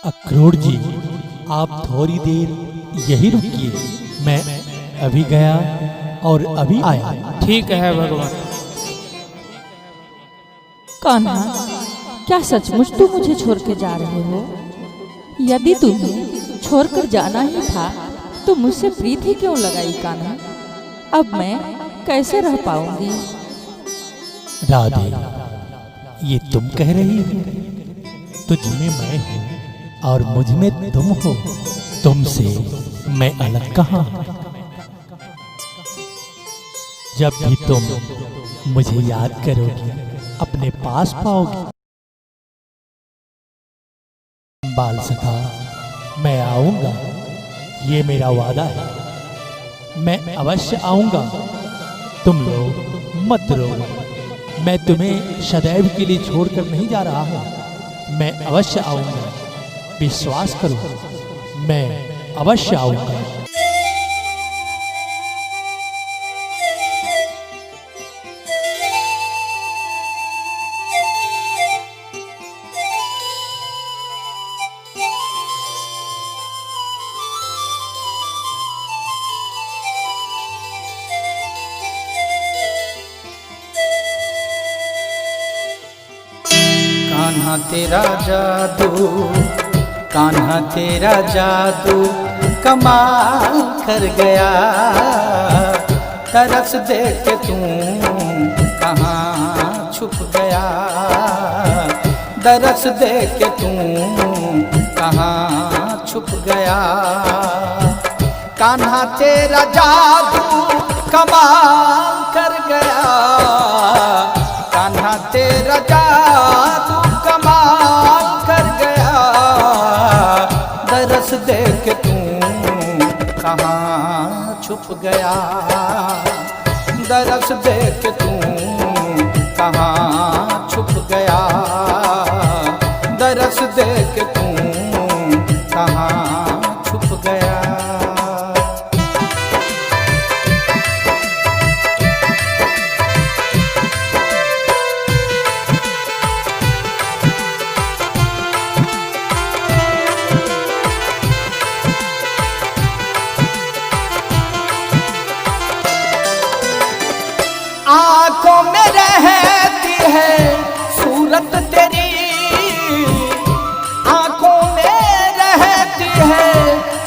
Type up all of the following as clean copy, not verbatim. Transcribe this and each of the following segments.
अखरोट जी, आप थोड़ी देर यही रुकिए, मैं अभी गया और अभी आया। ठीक है भगवान। कान्हा, क्या सचमुच तुम मुझे छोड़ के जा रहे हो? यदि तुम्हें छोड़कर जाना ही था तो मुझसे प्रीत ही क्यों लगाई कान्हा? अब मैं कैसे रह पाऊंगी? राधे, ये तुम कह रही हो? तुझ में मैं हूँ और मुझ में तुम हो, तुमसे मैं अलग कहाँ? जब भी तुम मुझे याद करोगी, अपने पास पाओगी, बाल सखा, मैं आऊंगा, ये मेरा वादा है। मैं अवश्य आऊंगा, तुम लोग मत रो। मैं तुम्हें सदैव के लिए छोड़कर नहीं जा रहा हूं, मैं अवश्य आऊंगा, विश्वास करो, मैं अवश्य आऊंगा। कान्हा तेरा जादू, कान्हा तेरा जादू कमाल कर गया। तरस देख के तू कहाँ छुप गया, तरस देख के तू कहाँ छुप गया। कान्हा तेरा जादू कमाल कर गया, कान्हा तेरा जादू कमाल कर गया। दरस देख तू कहाँ छुप गया, दरस देख तू कहाँ छुप गया, दरस देख तू कहाँ छुप गया। आँखों में रहती है सूरत तेरी, आँखों में रहती है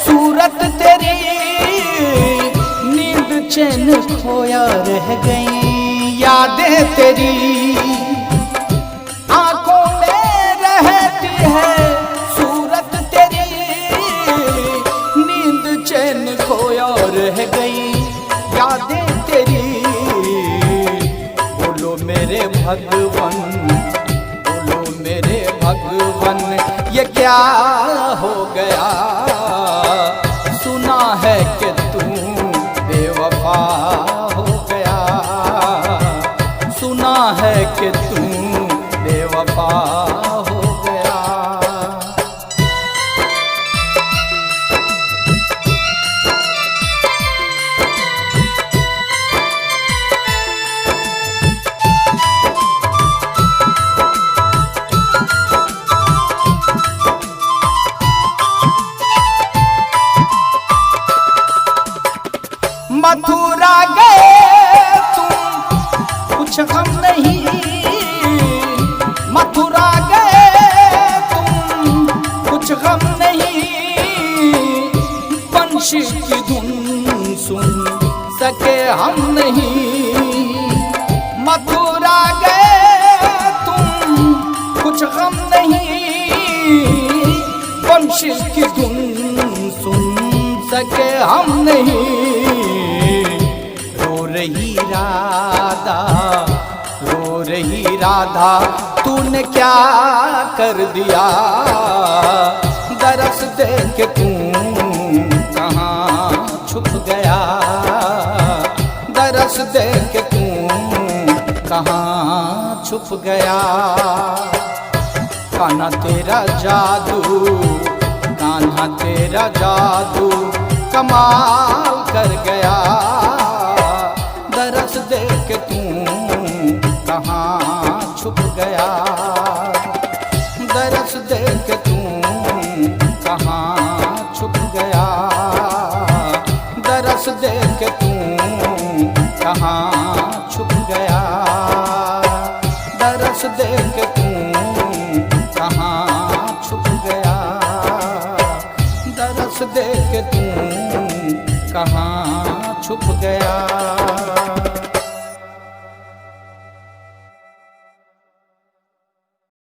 सूरत तेरी। नींद चैन खोया रह गई यादें तेरी, आँखों में रहती है सूरत तेरी। नींद चैन खोया रह गई यादें तेरी। मेरे भगवन, बोलो मेरे भगवन, ये क्या हो गया? सुना है कि तू बेवफा हो गया, सुना है कि तू बेवफा हो गया। मथुरा गए तुम कुछ गम नहीं, मथुरा गए तुम कुछ गम नहीं। पंछी की धुन सुन सके हम नहीं, मथुरा गए तुम कुछ गम नहीं। पंछी की धुन सुन सके हम नहीं। रो रही राधा, रो रही राधा, तूने क्या कर दिया? दरस देख तू कहाँ छुप गया, दरस देख तू कहाँ छुप गया। कान्हा तेरा जादू, कान्हा तेरा जादू कमाल कर गया। दरस देख तू कहाँ छुप गया, दरस देख तू छुप गया।